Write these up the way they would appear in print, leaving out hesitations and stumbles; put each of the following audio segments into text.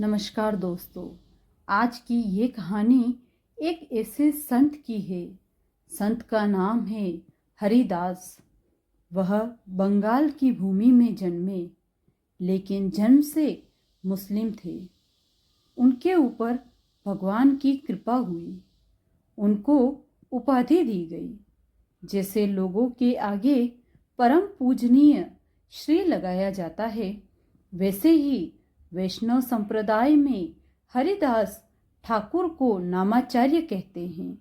नमस्कार दोस्तों। आज की ये कहानी एक ऐसे संत की है। संत का नाम है हरिदास। वह बंगाल की भूमि में जन्मे, लेकिन जन्म से मुस्लिम थे। उनके ऊपर भगवान की कृपा हुई। उनको उपाधि दी गई। जैसे लोगों के आगे परम पूजनीय श्री लगाया जाता है, वैसे ही वैष्णव संप्रदाय में हरिदास ठाकुर को नामाचार्य कहते हैं।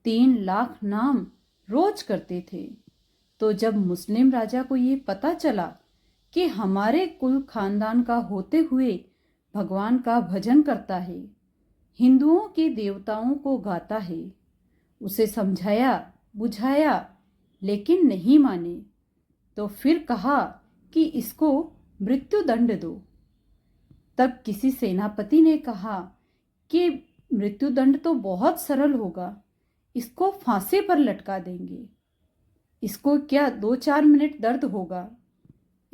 3 लाख नाम रोज करते थे। तो जब मुस्लिम राजा को ये पता चला कि हमारे कुल खानदान का होते हुए भगवान का भजन करता है, हिंदुओं के देवताओं को गाता है, उसे समझाया बुझाया लेकिन नहीं माने। तो फिर कहा कि इसको मृत्यु दंड दो। तब किसी सेनापति ने कहा कि मृत्यु दंड तो बहुत सरल होगा, इसको फांसी पर लटका देंगे। इसको क्या 2-4 मिनट दर्द होगा।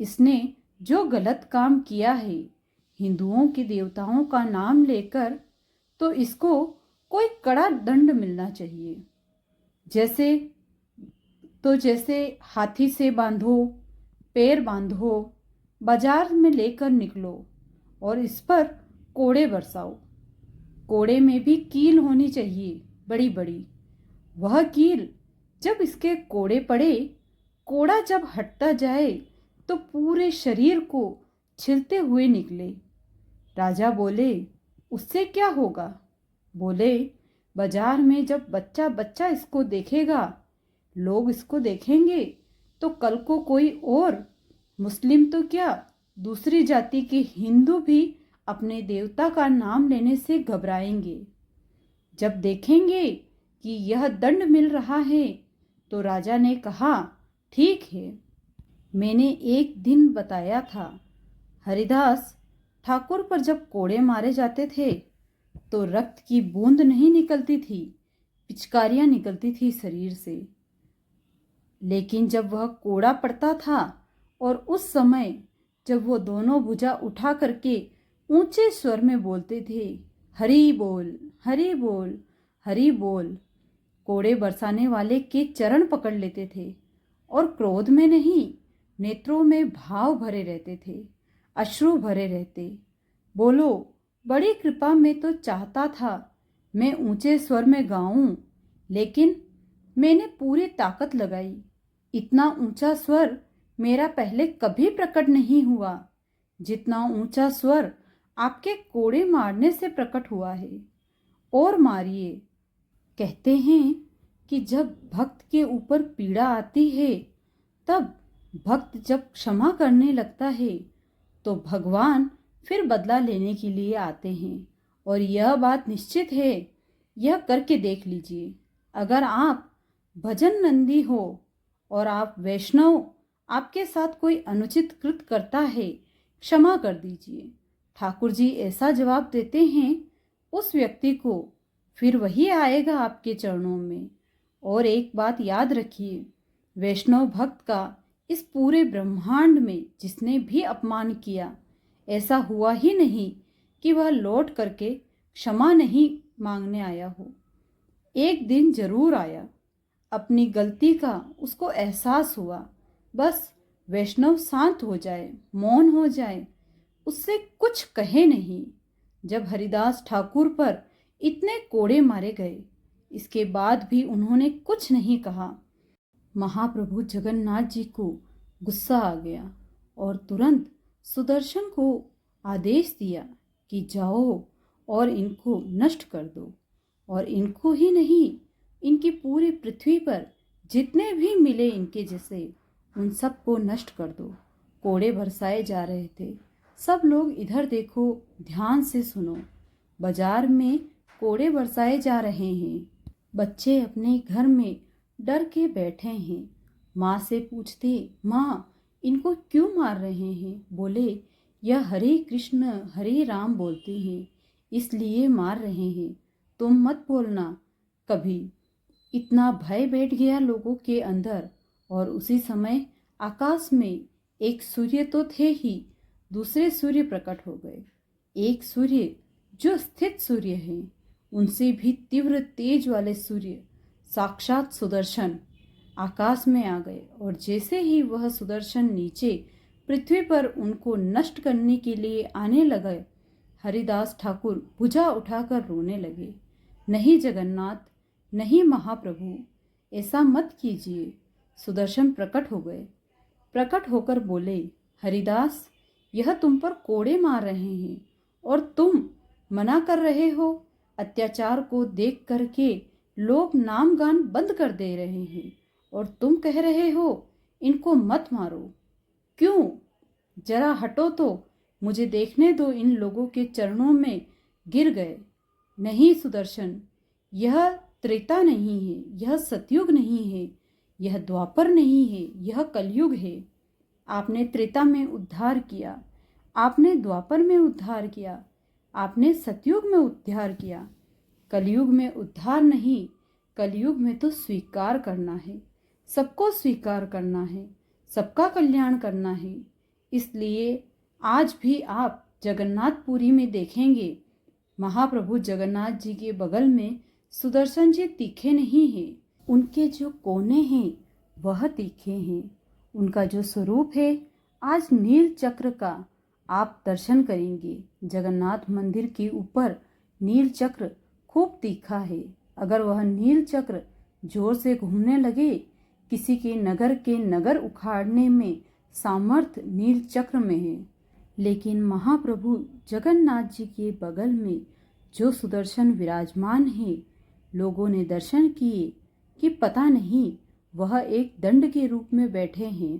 इसने जो गलत काम किया है हिंदुओं के देवताओं का नाम लेकर, तो इसको कोई कड़ा दंड मिलना चाहिए। जैसे हाथी से बांधो, पैर बांधो, बाजार में लेकर निकलो और इस पर कोड़े बरसाओ। कोड़े में भी कील होनी चाहिए, बड़ी बड़ी। वह कील जब इसके कोड़े पड़े, कोड़ा जब हटता जाए तो पूरे शरीर को छिलते हुए निकले। राजा बोले, उससे क्या होगा? बोले, बाजार में जब बच्चा बच्चा इसको देखेगा, लोग इसको देखेंगे तो कल को कोई और, मुस्लिम तो क्या दूसरी जाति के हिंदू भी अपने देवता का नाम लेने से घबराएंगे। जब देखेंगे कि यह दंड मिल रहा है, तो राजा ने कहा, ठीक है, मैंने एक दिन बताया था। हरिदास ठाकुर पर जब कोड़े मारे जाते थे तो रक्त की बूंद नहीं निकलती थी, पिचकारियां निकलती थी शरीर से। लेकिन जब वह कोड़ा पड़ता था और उस समय जब वो दोनों भुजा उठा करके ऊंचे स्वर में बोलते थे, हरि बोल हरि बोल हरि बोल, कोड़े बरसाने वाले के चरण पकड़ लेते थे और क्रोध में नहीं, नेत्रों में भाव भरे रहते थे, अश्रु भरे रहते। बोलो, बड़ी कृपा में तो चाहता था मैं ऊंचे स्वर में गाऊं, लेकिन मैंने पूरी ताकत लगाई। इतना ऊंचा स्वर मेरा पहले कभी प्रकट नहीं हुआ, जितना ऊंचा स्वर आपके कोड़े मारने से प्रकट हुआ है। और मारिए। कहते हैं कि जब भक्त के ऊपर पीड़ा आती है, तब भक्त जब क्षमा करने लगता है, तो भगवान फिर बदला लेने के लिए आते हैं। और यह बात निश्चित है, यह करके देख लीजिए। अगर आप भजन नंदी हो और आप वैष्णव, आपके साथ कोई अनुचित कृत करता है, क्षमा कर दीजिए। ठाकुर जी ऐसा जवाब देते हैं उस व्यक्ति को, फिर वही आएगा आपके चरणों में। और एक बात याद रखिए, वैष्णव भक्त का इस पूरे ब्रह्मांड में जिसने भी अपमान किया, ऐसा हुआ ही नहीं कि वह लौट करके क्षमा नहीं मांगने आया हो। एक दिन जरूर आया, अपनी गलती का उसको एहसास हुआ। बस वैष्णव शांत हो जाए, मौन हो जाए, उससे कुछ कहे नहीं। जब हरिदास ठाकुर पर इतने कोड़े मारे गए, इसके बाद भी उन्होंने कुछ नहीं कहा। महाप्रभु जगन्नाथ जी को गुस्सा आ गया और तुरंत सुदर्शन को आदेश दिया कि जाओ और इनको नष्ट कर दो। और इनको ही नहीं, इनकी पूरी पृथ्वी पर जितने भी मिले इनके जैसे, उन सब को नष्ट कर दो। कोड़े बरसाए जा रहे थे। सब लोग इधर देखो, ध्यान से सुनो। बाजार में कोड़े बरसाए जा रहे हैं। बच्चे अपने घर में डर के बैठे हैं। माँ से पूछते, माँ इनको क्यों मार रहे हैं? बोले, यह हरे कृष्ण हरे राम बोलते हैं, इसलिए मार रहे हैं, तुम मत बोलना कभी। इतना भय बैठ गया लोगों के अंदर। और उसी समय आकाश में एक सूर्य तो थे ही, दूसरे सूर्य प्रकट हो गए। एक सूर्य जो स्थित सूर्य है, उनसे भी तीव्र तेज वाले सूर्य साक्षात सुदर्शन आकाश में आ गए, और जैसे ही वह सुदर्शन नीचे पृथ्वी पर उनको नष्ट करने के लिए आने लगे, हरिदास ठाकुर भुजा उठाकर रोने लगे। नहीं जगन्नाथ, नहीं महाप्रभु, ऐसा मत कीजिए। सुदर्शन प्रकट हो गए। प्रकट होकर बोले, हरिदास, यह तुम पर कोड़े मार रहे हैं और तुम मना कर रहे हो। अत्याचार को देख करके लोग नाम गान बंद कर दे रहे हैं और तुम कह रहे हो इनको मत मारो। क्यों? जरा हटो तो मुझे देखने दो। इन लोगों के चरणों में गिर गए। नहीं सुदर्शन, यह त्रेता नहीं है, यह सतयुग नहीं है, यह द्वापर नहीं है, यह कलयुग है। आपने त्रेता में उद्धार किया, आपने द्वापर में उद्धार किया, आपने सतयुग में उद्धार किया। कलयुग में उद्धार नहीं, कलयुग में तो स्वीकार करना है, सबको स्वीकार करना है, सबका कल्याण करना है। इसलिए आज भी आप जगन्नाथपुरी में देखेंगे, महाप्रभु जगन्नाथ जी के बगल में सुदर्शन जी तीखे नहीं हैं। उनके जो कोने हैं वह तीखे हैं। उनका जो स्वरूप है, आज नील चक्र का आप दर्शन करेंगे। जगन्नाथ मंदिर के ऊपर नील चक्र खूब तीखा है। अगर वह नील चक्र जोर से घूमने लगे, किसी के नगर उखाड़ने में सामर्थ्य नील चक्र में है। लेकिन महाप्रभु जगन्नाथ जी के बगल में जो सुदर्शन विराजमान है, लोगों ने दर्शन किए कि पता नहीं वह एक दंड के रूप में बैठे हैं।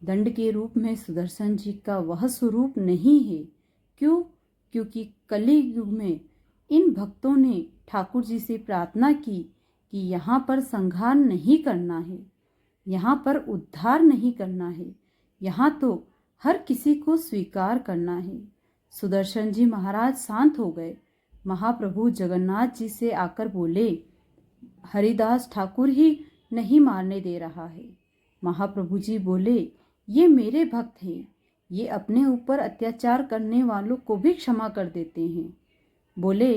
दंड के रूप में सुदर्शन जी का वह स्वरूप नहीं है। क्यों? क्योंकि कलि युग में इन भक्तों ने ठाकुर जी से प्रार्थना की कि यहाँ पर संहार नहीं करना है, यहाँ पर उद्धार नहीं करना है, यहाँ तो हर किसी को स्वीकार करना है। सुदर्शन जी महाराज शांत हो गए। महाप्रभु जगन्नाथ जी से आकर बोले, हरिदास ठाकुर ही नहीं मारने दे रहा है। महाप्रभु जी बोले, ये मेरे भक्त हैं, ये अपने ऊपर अत्याचार करने वालों को भी क्षमा कर देते हैं। बोले,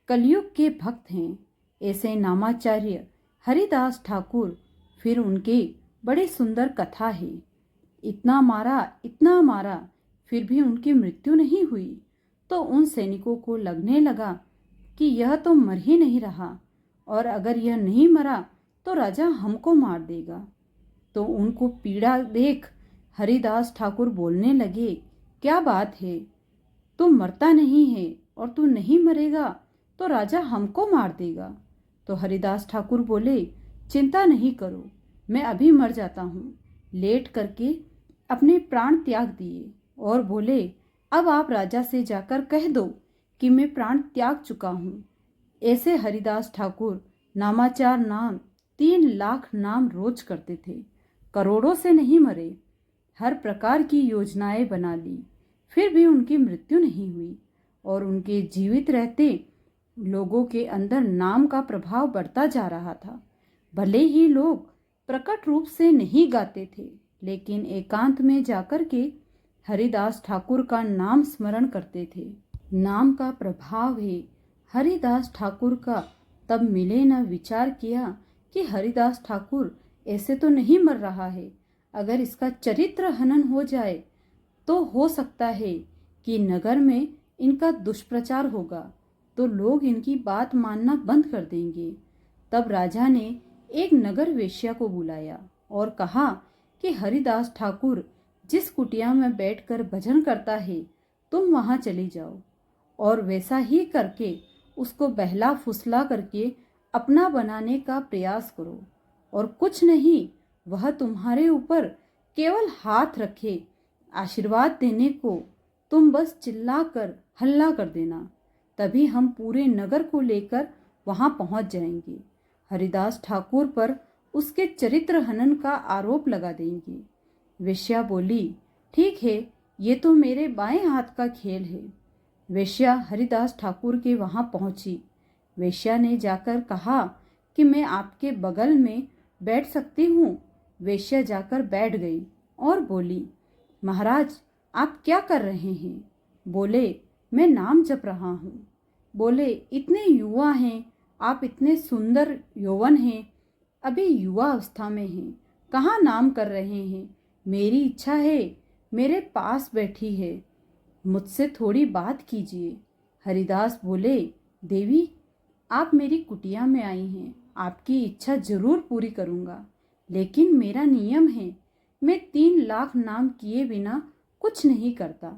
कलयुग के भक्त हैं ऐसे नामाचार्य हरिदास ठाकुर। फिर उनके बड़े सुंदर कथा है। इतना मारा, फिर भी उनकी मृत्यु नहीं हुई। तो उन सैनिकों को लगने लगा कि यह तो मर ही नहीं रहा, और अगर यह नहीं मरा तो राजा हमको मार देगा। तो उनको पीड़ा देख हरिदास ठाकुर बोलने लगे, क्या बात है, तू मरता नहीं है और तू नहीं मरेगा तो राजा हमको मार देगा। तो हरिदास ठाकुर बोले, चिंता नहीं करो, मैं अभी मर जाता हूँ। लेट करके अपने प्राण त्याग दिए और बोले, अब आप राजा से जाकर कह दो कि मैं प्राण त्याग चुका हूँ। ऐसे हरिदास ठाकुर नामाचार नाम 3 लाख नाम रोज करते थे। करोड़ों से नहीं मरे, हर प्रकार की योजनाएं बना ली, फिर भी उनकी मृत्यु नहीं हुई। और उनके जीवित रहते लोगों के अंदर नाम का प्रभाव बढ़ता जा रहा था। भले ही लोग प्रकट रूप से नहीं गाते थे, लेकिन एकांत में जाकर के हरिदास ठाकुर का नाम स्मरण करते थे। नाम का प्रभाव है हरिदास ठाकुर का। तब मिले न विचार किया कि हरिदास ठाकुर ऐसे तो नहीं मर रहा है, अगर इसका चरित्र हनन हो जाए तो हो सकता है कि नगर में इनका दुष्प्रचार होगा, तो लोग इनकी बात मानना बंद कर देंगे। तब राजा ने एक नगर वेश्या को बुलाया और कहा कि हरिदास ठाकुर जिस कुटिया में बैठकर भजन करता है, तुम वहां चली जाओ और वैसा ही करके उसको बहला फुसला करके अपना बनाने का प्रयास करो, और कुछ नहीं, वह तुम्हारे ऊपर केवल हाथ रखे, आशीर्वाद देने को तुम बस चिल्लाकर हल्ला कर देना, तभी हम पूरे नगर को लेकर वहां पहुंच जाएंगे। हरिदास ठाकुर पर उसके चरित्र हनन का आरोप लगा देंगे। वेश्या बोली, ठीक है, ये तो मेरे बाएं हाथ का खेल है। वेश्या हरिदास ठाकुर के वहां पहुंची। वेश्या ने जाकर कहा कि मैं आपके बगल में बैठ सकती हूँ। वेश्या जाकर बैठ गई और बोली, महाराज आप क्या कर रहे हैं? बोले, मैं नाम जप रहा हूँ। बोले, इतने युवा हैं, आप इतने सुंदर यौवन हैं, अभी युवा अवस्था में हैं, कहाँ नाम कर रहे हैं? मेरी इच्छा है, मेरे पास बैठी है, मुझसे थोड़ी बात कीजिए। हरिदास बोले, देवी, आप मेरी कुटिया में आई हैं, आपकी इच्छा जरूर पूरी करूँगा, लेकिन मेरा नियम है, मैं 3 लाख नाम किए बिना कुछ नहीं करता।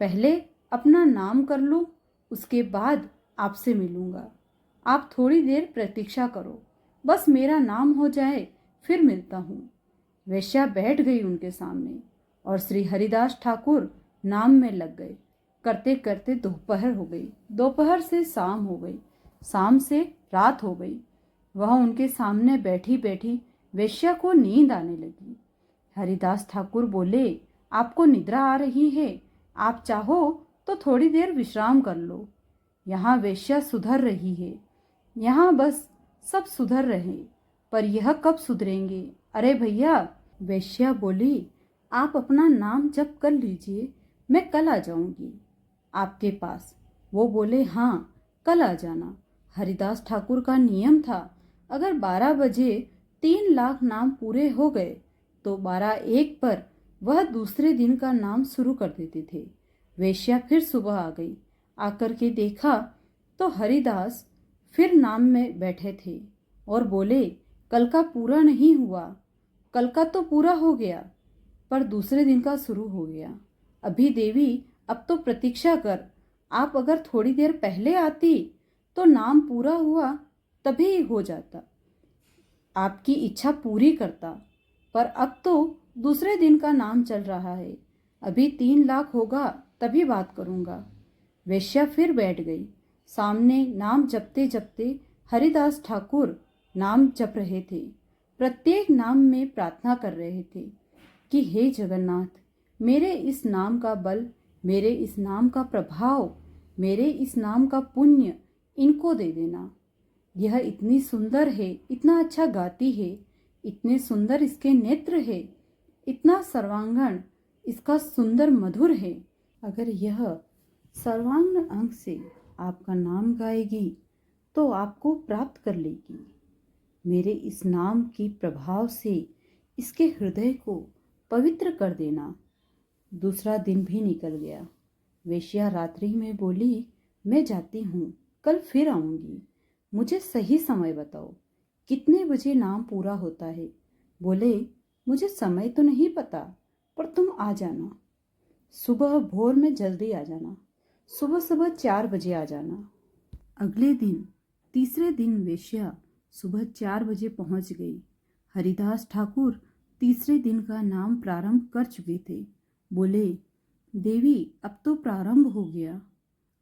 पहले अपना नाम कर लो, उसके बाद आपसे मिलूँगा। आप थोड़ी देर प्रतीक्षा करो, बस मेरा नाम हो जाए फिर मिलता हूँ। वेश्या बैठ गई उनके सामने और श्री हरिदास ठाकुर नाम में लग गए। करते करते दोपहर हो गई, दोपहर से शाम हो गई, शाम से रात हो गई। वह उनके सामने बैठी बैठी वेश्या को नींद आने लगी। हरिदास ठाकुर बोले, आपको निद्रा आ रही है, आप चाहो तो थोड़ी देर विश्राम कर लो। यहाँ वेश्या सुधर रही है, यहाँ बस सब सुधर रहे, पर यह कब सुधरेंगे? अरे भैया, वेश्या बोली, आप अपना नाम जप कर लीजिए, मैं कल आ जाऊंगी आपके पास। वो बोले, हाँ, कल आ जाना। हरिदास ठाकुर का नियम था, अगर 12 बजे 3 लाख नाम पूरे हो गए तो 12:01 पर वह दूसरे दिन का नाम शुरू कर देते थे। वेश्या फिर सुबह आ गई, आकर के देखा तो हरिदास फिर नाम में बैठे थे और बोले, कल का पूरा नहीं हुआ। कल का तो पूरा हो गया, पर दूसरे दिन का शुरू हो गया। अभी देवी, अब तो प्रतीक्षा कर, आप अगर थोड़ी देर पहले आती तो नाम पूरा हुआ तभी हो जाता, आपकी इच्छा पूरी करता, पर अब तो दूसरे दिन का नाम चल रहा है, अभी 3 लाख होगा तभी बात करूँगा। वेश्या फिर बैठ गई। सामने नाम जपते जपते हरिदास ठाकुर नाम जप रहे थे। प्रत्येक नाम में प्रार्थना कर रहे थे कि हे जगन्नाथ, मेरे इस नाम का बल, मेरे इस नाम का प्रभाव, मेरे इस नाम का पुण्य इनको दे देना। यह इतनी सुंदर है, इतना अच्छा गाती है, इतने सुंदर इसके नेत्र है, इतना सर्वांगण इसका सुंदर मधुर है। अगर यह सर्वांगण अंग से आपका नाम गाएगी तो आपको प्राप्त कर लेगी। मेरे इस नाम के प्रभाव से इसके हृदय को पवित्र कर देना। दूसरा दिन भी निकल गया। वेश्या रात्रि में बोली, मैं जाती हूँ, कल फिर आऊँगी, मुझे सही समय बताओ, कितने बजे नाम पूरा होता है? बोले, मुझे समय तो नहीं पता, पर तुम आ जाना, सुबह भोर में जल्दी आ जाना, सुबह सुबह 4 बजे आ जाना। अगले दिन, तीसरे दिन वेश्या सुबह 4 बजे पहुंच गई। हरिदास ठाकुर तीसरे दिन का नाम प्रारंभ कर चुके थे। बोले, देवी, अब तो प्रारंभ हो गया,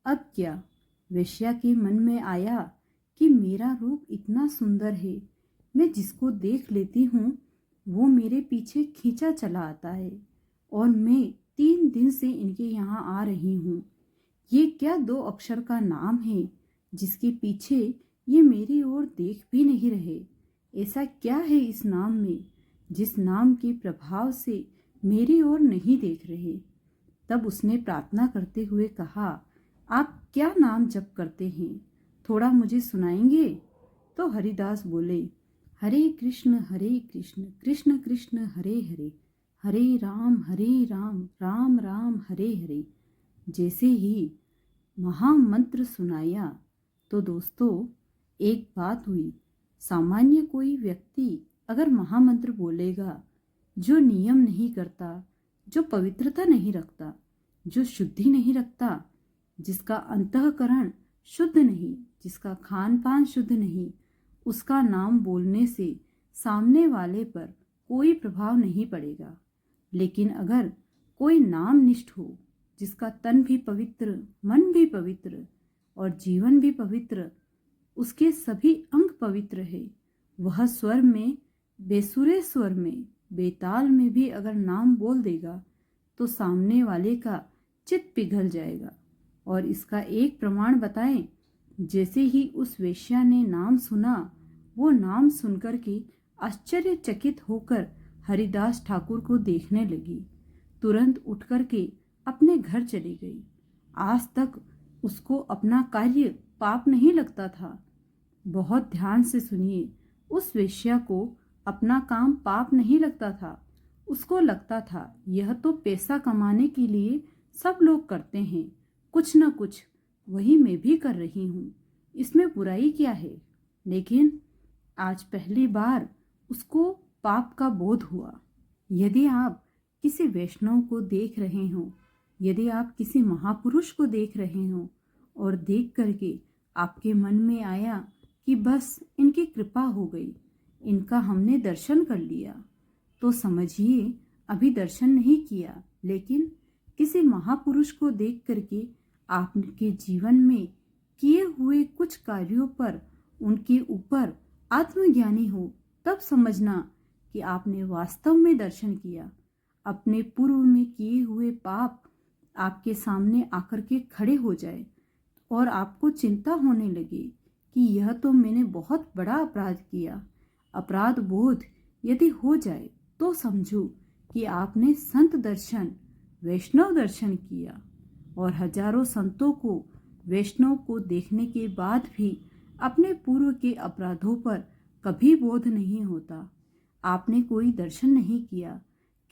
अब क्या? वेश्या के मन में आया कि मेरा रूप इतना सुंदर है, मैं जिसको देख लेती हूँ वो मेरे पीछे खींचा चला आता है, और मैं 3 दिन से इनके यहाँ आ रही हूँ। ये क्या 2 अक्षर का नाम है जिसके पीछे ये मेरी ओर देख भी नहीं रहे? ऐसा क्या है इस नाम में जिस नाम के प्रभाव से मेरी ओर नहीं देख रहे? तब उसने प्रार्थना करते हुए कहा, आप क्या नाम जप करते हैं, थोड़ा मुझे सुनाएंगे? तो हरिदास बोले, हरे कृष्ण कृष्ण कृष्ण हरे हरे, हरे राम राम राम हरे हरे। जैसे ही महामंत्र सुनाया तो दोस्तों एक बात हुई। सामान्य कोई व्यक्ति अगर महामंत्र बोलेगा, जो नियम नहीं करता, जो पवित्रता नहीं रखता, जो शुद्धि नहीं रखता, जिसका अंतःकरण शुद्ध नहीं, जिसका खान पान शुद्ध नहीं, उसका नाम बोलने से सामने वाले पर कोई प्रभाव नहीं पड़ेगा। लेकिन अगर कोई नाम निष्ठ हो, जिसका तन भी पवित्र, मन भी पवित्र और जीवन भी पवित्र, उसके सभी अंग पवित्र है, वह स्वर में, बेसुरे स्वर में, बेताल में भी अगर नाम बोल देगा तो सामने वाले का चित्त पिघल जाएगा। और इसका एक प्रमाण बताएं, जैसे ही उस वेश्या ने नाम सुना, वो नाम सुनकर के आश्चर्यचकित होकर हरिदास ठाकुर को देखने लगी, तुरंत उठ कर के अपने घर चली गई आज तक उसको अपना कार्य पाप नहीं लगता था। बहुत ध्यान से सुनिए, उस वेश्या को अपना काम पाप नहीं लगता था। उसको लगता था यह तो पैसा कमाने के लिए सब लोग करते हैं, कुछ न कुछ वही मैं भी कर रही हूँ, इसमें बुराई क्या है। लेकिन आज पहली बार उसको पाप का बोध हुआ। यदि आप किसी वैष्णव को देख रहे हो, यदि आप किसी महापुरुष को देख रहे हो और देख करके आपके मन में आया कि बस इनकी कृपा हो गई, इनका हमने दर्शन कर लिया, तो समझिए अभी दर्शन नहीं किया, लेकिन किसी महापुरुष को देख करके आपके जीवन में किए हुए कुछ कार्यों पर उनके ऊपर आत्मज्ञानी हो, तब समझना कि आपने वास्तव में दर्शन किया। अपने पूर्व में किए हुए पाप आपके सामने आकर के खड़े हो जाए और आपको चिंता होने लगे कि यह तो मैंने बहुत बड़ा अपराध किया। अपराध बोध यदि हो जाए तो समझो कि आपने संत दर्शन, वैष्णव दर्शन किया। और हजारों संतों को, वैष्णव को देखने के बाद भी अपने पूर्व के अपराधों पर कभी बोध नहीं होता। आपने कोई दर्शन नहीं किया।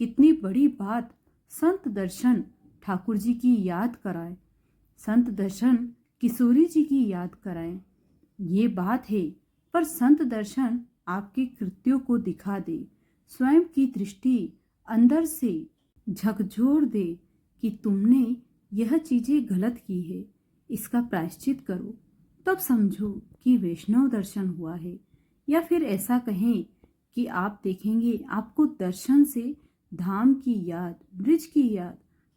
कितनी बड़ी बात संत दर्शन ठाकुर जी की याद कराए, संत दर्शन किशोरी जी की याद कराए, ये बात है। पर संत दर्शन आपके कृत्यों को दिखा दे, स्वयं की दृष्टि अंदर से झकझोर दे कि तुमने यह चीजें गलत की है, इसका प्रायश्चित करो, तब समझो कि वैष्णव दर्शन हुआ है। या फिर ऐसा कहें कि आप देखेंगे आपको दर्शन से धाम की याद, ब्रिज की याद,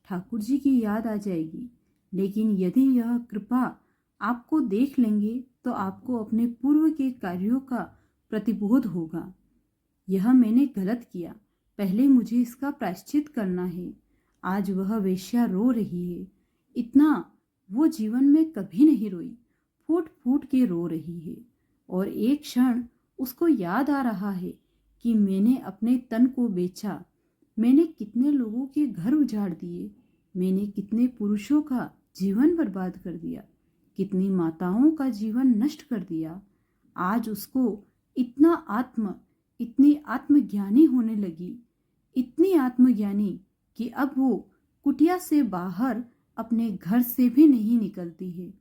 ठाकुर जी की याद आ जाएगी। लेकिन यदि यह कृपा आपको देख लेंगे तो आपको अपने पूर्व के कार्यों का प्रतिबोध होगा। यह मैंने गलत किया, पहले मुझे इसका प्रायश्चित करना है। आज वह वेश्या रो रही है, इतना वो जीवन में कभी नहीं रोई, फूट फूट के रो रही है। और एक क्षण उसको याद आ रहा है कि मैंने अपने तन को बेचा, मैंने कितने लोगों के घर उजाड़ दिए, मैंने कितने पुरुषों का जीवन बर्बाद कर दिया, कितनी माताओं का जीवन नष्ट कर दिया। आज उसको इतनी आत्मज्ञानी होने लगी, इतनी आत्मज्ञानी कि अब वो कुटिया से बाहर अपने घर से भी नहीं निकलती है,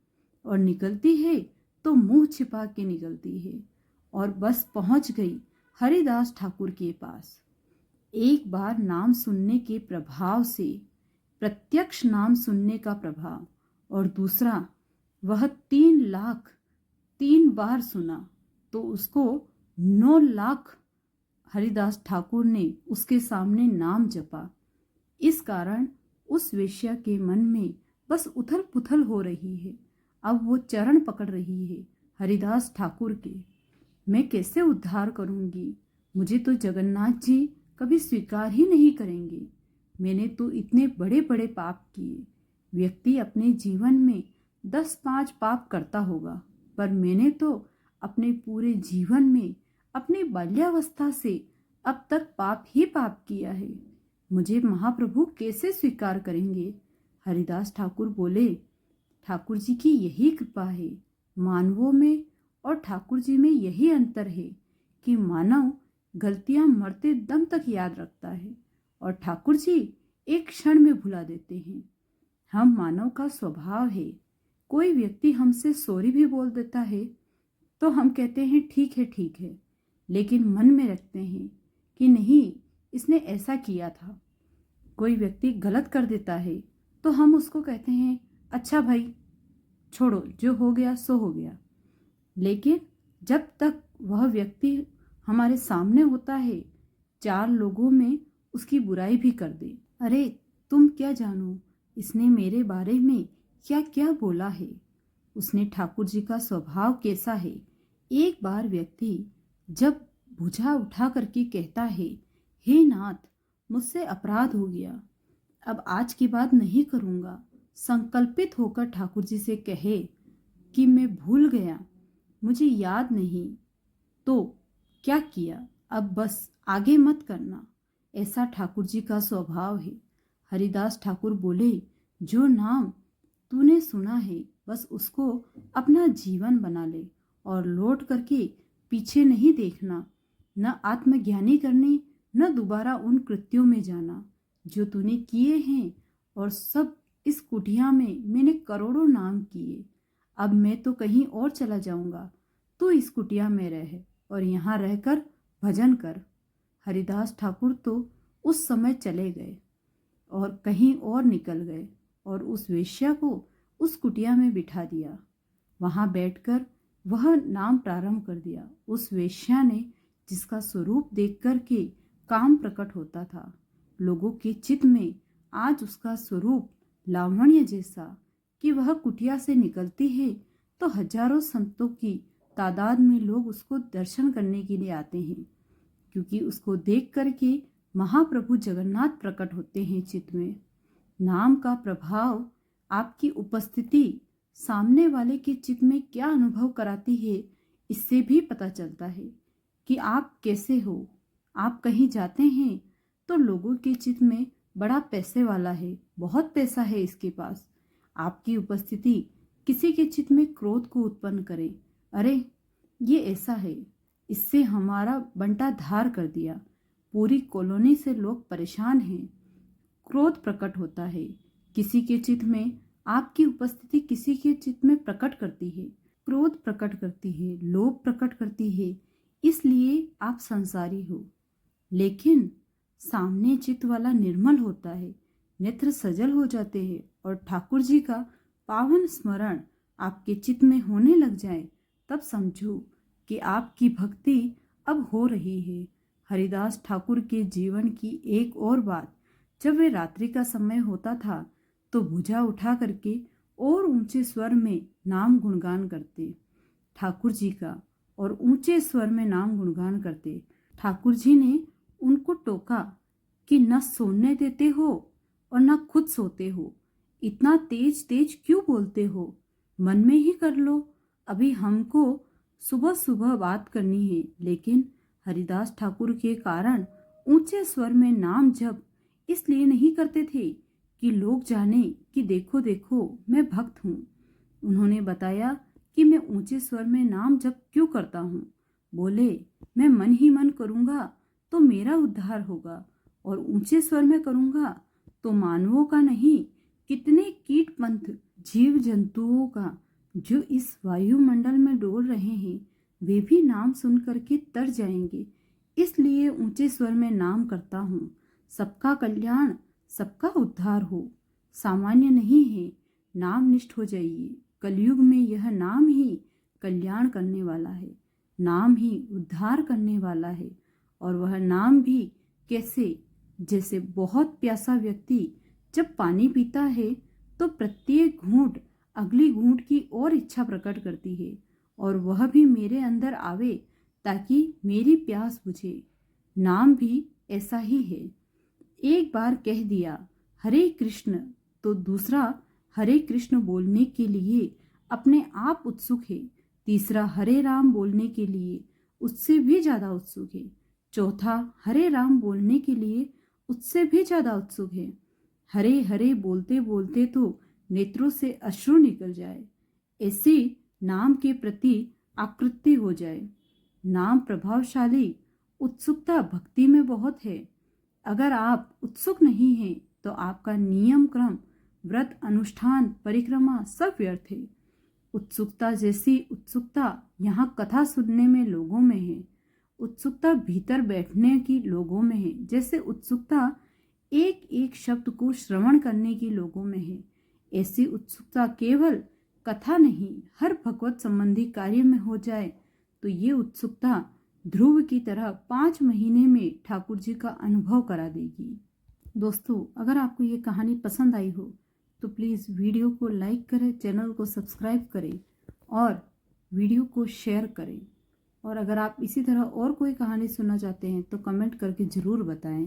और निकलती है तो मुंह छिपा के निकलती है। और बस पहुंच गई हरिदास ठाकुर के पास। एक बार नाम सुनने के प्रभाव से, प्रत्यक्ष नाम सुनने का प्रभाव, और दूसरा वह 3 बार सुना तो उसको 9 लाख हरिदास ठाकुर ने उसके सामने नाम जपा। इस कारण उस वेश्या के मन में बस उथल पुथल हो रही है। अब वो चरण पकड़ रही है हरिदास ठाकुर के। मैं कैसे उद्धार करूंगी? मुझे तो जगन्नाथ जी कभी स्वीकार ही नहीं करेंगे। मैंने तो इतने बड़े बड़े पाप किए। व्यक्ति अपने जीवन में 10-5 पाप करता होगा, पर मैंने तो अपने पूरे जीवन में, अपनी बाल्यावस्था से अब तक पाप ही पाप किया है। मुझे महाप्रभु कैसे स्वीकार करेंगे? हरिदास ठाकुर बोले, ठाकुर जी की यही कृपा है। मानवों में और ठाकुर जी में यही अंतर है कि मानव गलतियां मरते दम तक याद रखता है और ठाकुर जी एक क्षण में भुला देते हैं। हम मानव का स्वभाव है, कोई व्यक्ति हमसे सॉरी भी बोल देता है तो हम कहते हैं ठीक है, लेकिन मन में रखते हैं कि नहीं, इसने ऐसा किया था। कोई व्यक्ति गलत कर देता है तो हम उसको कहते हैं अच्छा भाई छोड़ो, जो हो गया सो हो गया। लेकिन जब तक वह व्यक्ति हमारे सामने होता है, 4 लोगों में उसकी बुराई भी कर दे, अरे तुम क्या जानो इसने मेरे बारे में क्या क्या बोला है, उसने ठाकुर जी का स्वभाव कैसा है। एक बार व्यक्ति जब भुजा उठा करके कहता है, हे नाथ मुझसे अपराध हो गया, अब आज के बाद नहीं करूँगा, संकल्पित होकर ठाकुर जी से कहे कि मैं भूल गया, मुझे याद नहीं, तो क्या किया, अब बस आगे मत करना, ऐसा ठाकुर जी का स्वभाव है। हरिदास ठाकुर बोले, जो नाम तूने सुना है, बस उसको अपना जीवन बना ले और लौट करके पीछे नहीं देखना, न आत्मज्ञानी करने, न दोबारा उन कृत्यों में जाना जो तूने किए हैं। और सब इस कुटिया में मैंने करोड़ों नाम किए। अब मैं तो कहीं और चला जाऊंगा, तू इस कुटिया में रह और यहाँ रहकर भजन कर। हरिदास ठाकुर तो उस समय चले गए और कहीं और निकल गए और उस वेश्या को उस कुटिया में बिठा दिया। वहाँ बैठकर वह नाम प्रारंभ कर दिया। उस वेश्या ने, जिसका स्वरूप देख कर के काम प्रकट होता था, लोगों के चित्त में आज उसका स्वरूप लावण्य जैसा कि वह कुटिया से निकलती है तो हजारों संतों की तादाद में लोग उसको दर्शन करने के लिए आते हैं, क्योंकि उसको देख करके महाप्रभु जगन्नाथ प्रकट होते हैं चित्त में। नाम का प्रभाव, आपकी उपस्थिति सामने वाले के चित्त में क्या अनुभव कराती है, इससे भी पता चलता है कि आप कैसे हो। आप कहीं जाते हैं तो लोगों के चित्त में बड़ा पैसे वाला है, बहुत पैसा है इसके पास। आपकी उपस्थिति किसी के चित्त में क्रोध को उत्पन्न करे, अरे ये ऐसा है, इससे हमारा बंटा धार कर दिया, पूरी कॉलोनी से लोग परेशान हैं। क्रोध प्रकट होता है किसी के चित्त में। आपकी उपस्थिति किसी के चित्त में प्रकट करती है, क्रोध प्रकट करती है, लोभ प्रकट करती है, इसलिए आप संसारी हो। लेकिन सामने चित्त वाला निर्मल होता है, नेत्र सजल हो जाते हैं और ठाकुर जी का पावन स्मरण आपके चित्त में होने लग जाए, तब समझो कि आपकी भक्ति अब हो रही है। हरिदास ठाकुर के जीवन की एक और बात, जब वे रात्रि का समय होता था तो भुजा उठा करके और ऊंचे स्वर में नाम गुणगान करते ठाकुर जी का, और ऊंचे स्वर में नाम गुणगान करते। ठाकुर जी ने उनको टोका कि न सोने देते हो और न खुद सोते हो, इतना तेज तेज क्यों बोलते हो, मन में ही कर लो, अभी हमको सुबह सुबह बात करनी है। लेकिन हरिदास ठाकुर के कारण ऊंचे स्वर में नाम जप इसलिए नहीं करते थे कि लोग जाने कि देखो देखो मैं भक्त हूँ। उन्होंने बताया कि मैं ऊंचे स्वर में नाम जप क्यों करता हूँ। बोले, मैं मन ही मन करूँगा तो मेरा उद्धार होगा, और ऊंचे स्वर में करूँगा तो मानवों का नहीं, कितने कीट पंथ जीव जंतुओं का जो इस वायुमंडल में डोल रहे हैं, वे भी नाम सुन करके तर जाएंगे। इसलिए ऊंचे स्वर में नाम करता हूँ। सबका कल्याण, सबका उद्धार हो, सामान्य नहीं है, नाम निष्ठ हो जाइए। कलयुग में यह नाम ही कल्याण करने वाला है, नाम ही उद्धार करने वाला है। और वह नाम भी कैसे, जैसे बहुत प्यासा व्यक्ति जब पानी पीता है तो प्रत्येक घूंट अगली घूंट की और इच्छा प्रकट करती है, और वह भी मेरे अंदर आवे ताकि मेरी प्यास बुझे। नाम भी ऐसा ही है। एक बार कह दिया हरे कृष्ण तो दूसरा हरे कृष्ण बोलने के लिए अपने आप उत्सुक है, तीसरा हरे राम बोलने के लिए उससे भी ज़्यादा उत्सुक है, चौथा हरे राम बोलने के लिए उससे भी ज़्यादा उत्सुक है। हरे हरे बोलते बोलते तो नेत्रों से अश्रु निकल जाए, ऐसे नाम के प्रति आकृति हो जाए। नाम प्रभावशाली, उत्सुकता भक्ति में बहुत है। अगर आप उत्सुक नहीं हैं तो आपका नियम क्रम, व्रत अनुष्ठान, परिक्रमा सब व्यर्थ है। उत्सुकता जैसी उत्सुकता यहाँ कथा सुनने में लोगों में है, उत्सुकता भीतर बैठने की लोगों में है, जैसे उत्सुकता एक एक शब्द को श्रवण करने की लोगों में है। ऐसी उत्सुकता केवल कथा नहीं, हर भगवत संबंधी कार्य में हो जाए तो ये उत्सुकता ध्रुव की तरह 5 महीने में ठाकुर जी का अनुभव करा देगी। दोस्तों, अगर आपको ये कहानी पसंद आई हो तो प्लीज़ वीडियो को लाइक करें, चैनल को सब्सक्राइब करें और वीडियो को शेयर करें। और अगर आप इसी तरह और कोई कहानी सुनना चाहते हैं तो कमेंट करके ज़रूर बताएं।